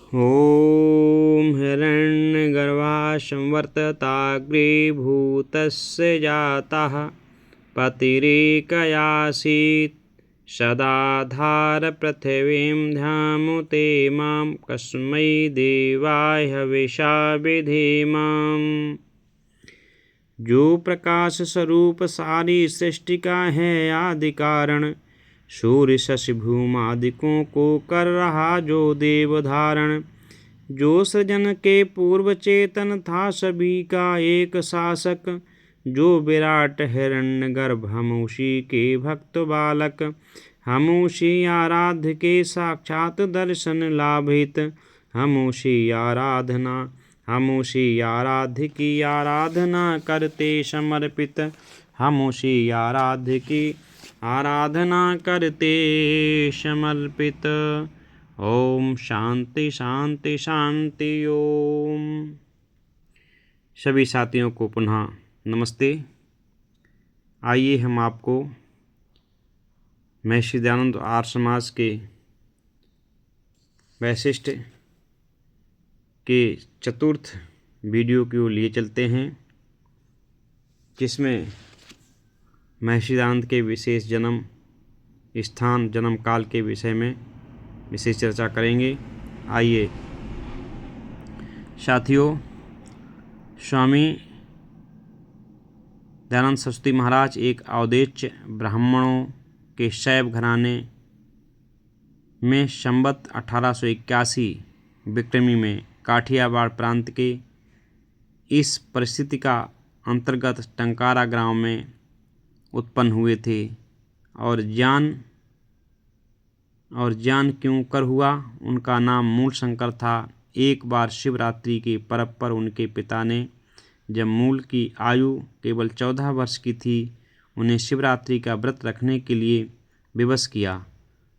ॐ हिरण्यगर्भाः संवर्तताग्रीभूतस्य जातः पतिरेकयासीत् सदाधार पृथिवीं ध्यामुते मां कस्मै देवाय हविषा विधेमाम्। जो प्रकाश स्वरूप सारी सृष्टि का है आदि कारण, सूर्य शशि भूमादिकों को कर रहा जो देव धारण। जो सृजन के पूर्व चेतन था सभी का एक शासक, जो विराट हिरण्यगर्भ हम उसी के भक्त बालक। हम उसी आराध्य के साक्षात दर्शन लाभित, हम उसी आराध्य की आराधना करते समर्पित। हम उसी आराध्य की आराधना करते समर्पित। ओम शांति शांति शांति ओम। सभी साथियों को पुनः नमस्ते। आइए हम आपको महर्षि दयानंद आर्य समाज के वैशिष्ट के चतुर्थ वीडियो की ओर लिए चलते हैं, जिसमें महर्षि दयानंद के विशेष जन्म स्थान जन्म काल के विषय में विशेष चर्चा करेंगे। आइए साथियों, स्वामी दयानंद सरस्वती महाराज एक अवधेय ब्राह्मणों के शैव घराने में संवत 1881 विक्रमी में काठियावाड़ प्रांत के इस परिस्थिति का अंतर्गत टंकारा गांव में उत्पन्न हुए थे। और ज्ञान क्यों कर हुआ, उनका नाम मूल शंकर था। एक बार शिवरात्रि के पर्व पर उनके पिता ने, जब मूल की आयु केवल 14 वर्ष की थी, उन्हें शिवरात्रि का व्रत रखने के लिए विवश किया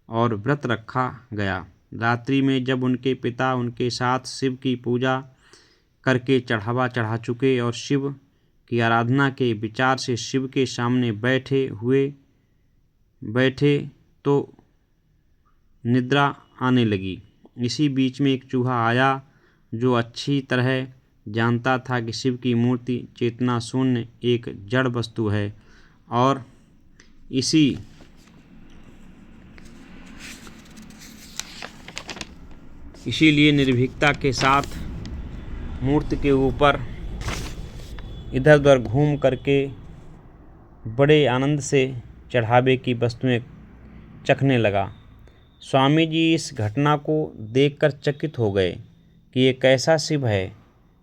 और व्रत रखा गया। रात्रि में जब उनके पिता उनके साथ शिव की पूजा करके चढ़ावा चढ़ा चुके और शिव की आराधना के विचार से शिव के सामने बैठे तो निद्रा आने लगी। इसी बीच में एक चूहा आया, जो अच्छी तरह जानता था कि शिव की मूर्ति चेतना शून्य एक जड़ वस्तु है और इसीलिए निर्भीकता के साथ मूर्ति के ऊपर इधर उधर घूम करके बड़े आनंद से चढ़ावे की वस्तुएं चखने लगा। स्वामी जी इस घटना को देखकर चकित हो गए कि ये कैसा शिव है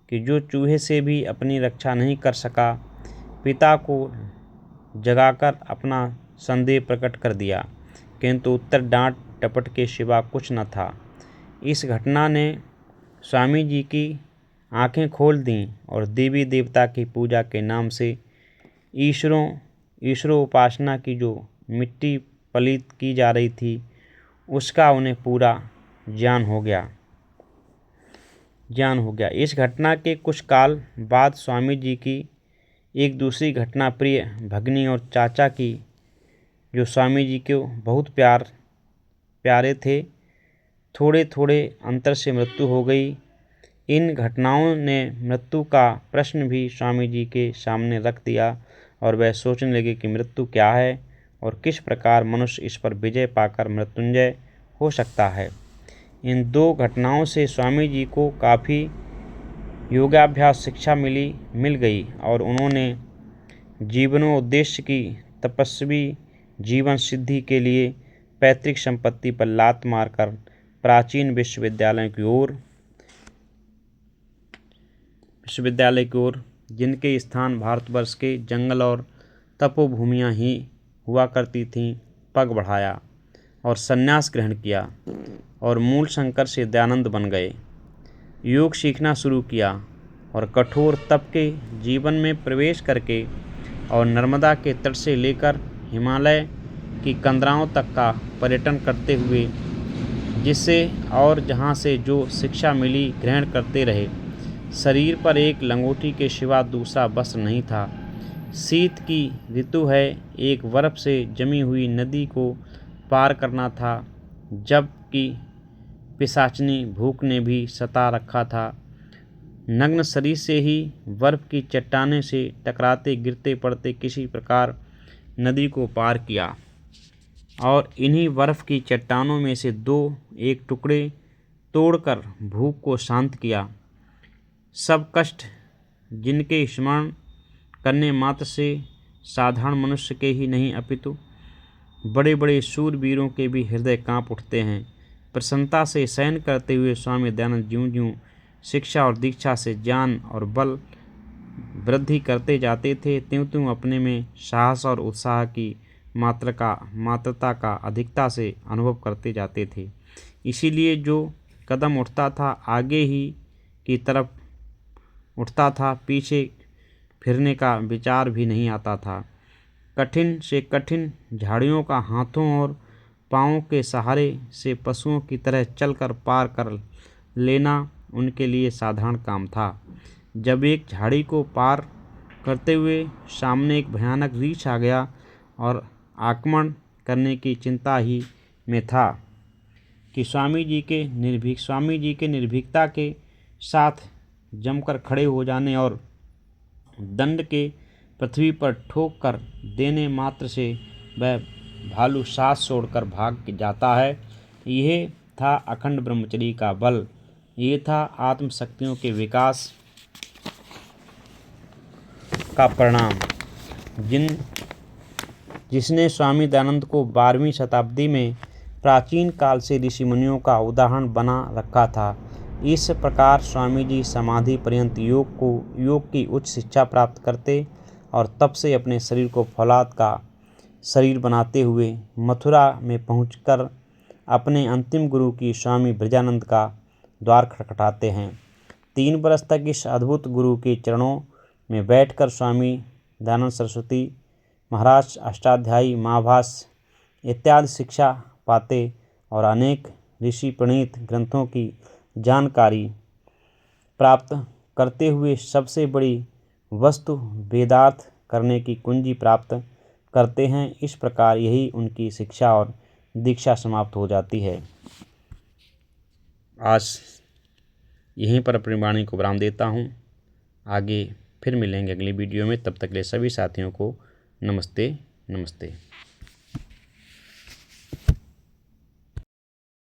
कि जो चूहे से भी अपनी रक्षा नहीं कर सका। पिता को जगाकर अपना संदेह प्रकट कर दिया, किंतु उत्तर डांट टपट के सिवा कुछ न था। इस घटना ने स्वामी जी की आंखें खोल दीं और देवी देवता की पूजा के नाम से ईश्वरोपासना की जो मिट्टी पलीत की जा रही थी, उसका उन्हें पूरा ज्ञान हो गया। इस घटना के कुछ काल बाद स्वामी जी की एक दूसरी घटना प्रिय भगनी और चाचा की, जो स्वामी जी को बहुत प्यारे थे, थोड़े थोड़े अंतर से मृत्यु हो गई। इन घटनाओं ने मृत्यु का प्रश्न भी स्वामी जी के सामने रख दिया और वह सोचने लगे कि मृत्यु क्या है और किस प्रकार मनुष्य इस पर विजय पाकर मृत्युंजय हो सकता है। इन दो घटनाओं से स्वामी जी को काफ़ी योगाभ्यास शिक्षा मिल गई और उन्होंने जीवनोद्देश्य की तपस्वी जीवन सिद्धि के लिए पैतृक संपत्ति पर लात मारकर प्राचीन विश्वविद्यालय की ओर, जिनके स्थान भारतवर्ष के जंगल और तपोभूमियाँ ही हुआ करती थीं, पग बढ़ाया और संन्यास ग्रहण किया और मूल शंकर से दयानंद बन गए। योग सीखना शुरू किया और कठोर तप के जीवन में प्रवेश करके और नर्मदा के तट से लेकर हिमालय की कंदराओं तक का पर्यटन करते हुए, जिससे और जहाँ से जो शिक्षा मिली ग्रहण करते रहे। शरीर पर एक लंगोटी के सिवा दूसरा वस्त्र नहीं था। शीत की ऋतु है, एक बर्फ से जमी हुई नदी को पार करना था, जबकि पिशाचनी भूख ने भी सता रखा था। नग्न शरीर से ही बर्फ की चट्टाने से टकराते गिरते पड़ते किसी प्रकार नदी को पार किया और इन्हीं बर्फ की चट्टानों में से दो एक टुकड़े तोड़कर भूख को शांत किया। सब कष्ट जिनके स्मरण करने मात्र से साधारण मनुष्य के ही नहीं अपितु बड़े बड़े शूरवीरों के भी हृदय कांप उठते हैं। प्रसन्नता से शयन करते हुए स्वामी दयानंद ज्यों ज्यों शिक्षा और दीक्षा से ज्ञान और बल वृद्धि करते जाते थे, त्यों त्यों अपने में साहस और उत्साह की मात्रता का अधिकता से अनुभव करते जाते थे। इसीलिए जो कदम उठता था आगे ही की तरफ उठता था, पीछे फिरने का विचार भी नहीं आता था। कठिन से कठिन झाड़ियों का हाथों और पाँवों के सहारे से पशुओं की तरह चलकर पार कर लेना उनके लिए साधारण काम था। जब एक झाड़ी को पार करते हुए सामने एक भयानक रीछ आ गया और आक्रमण करने की चिंता ही में था कि स्वामी जी के निर्भीकता के साथ जमकर खड़े हो जाने और दंड के पृथ्वी पर ठोक कर देने मात्र से वह भालू सांस छोड़कर भाग जाता है। यह था अखंड ब्रह्मचर्य का बल, ये था आत्मशक्तियों के विकास का परिणाम जिसने स्वामी दयानंद को 12वीं शताब्दी में प्राचीन काल से ऋषि मुनियों का उदाहरण बना रखा था। इस प्रकार स्वामी जी समाधि पर्यंत योग की उच्च शिक्षा प्राप्त करते और तब से अपने शरीर को फौलाद का शरीर बनाते हुए मथुरा में पहुंचकर अपने अंतिम गुरु की स्वामी ब्रजानंद का द्वार खटखटाते हैं। 3 वर्ष तक इस अद्भुत गुरु के चरणों में बैठकर स्वामी दयानंद सरस्वती महाराज अष्टाध्यायी महाभाष्य इत्यादि शिक्षा पाते और अनेक ऋषि प्रणीत ग्रंथों की जानकारी प्राप्त करते हुए सबसे बड़ी वस्तु वेदार्थ करने की कुंजी प्राप्त करते हैं। इस प्रकार यही उनकी शिक्षा और दीक्षा समाप्त हो जाती है। आज यहीं पर अपनी वाणी को विराम देता हूँ। आगे फिर मिलेंगे अगली वीडियो में। तब तक के लिए सभी साथियों को नमस्ते।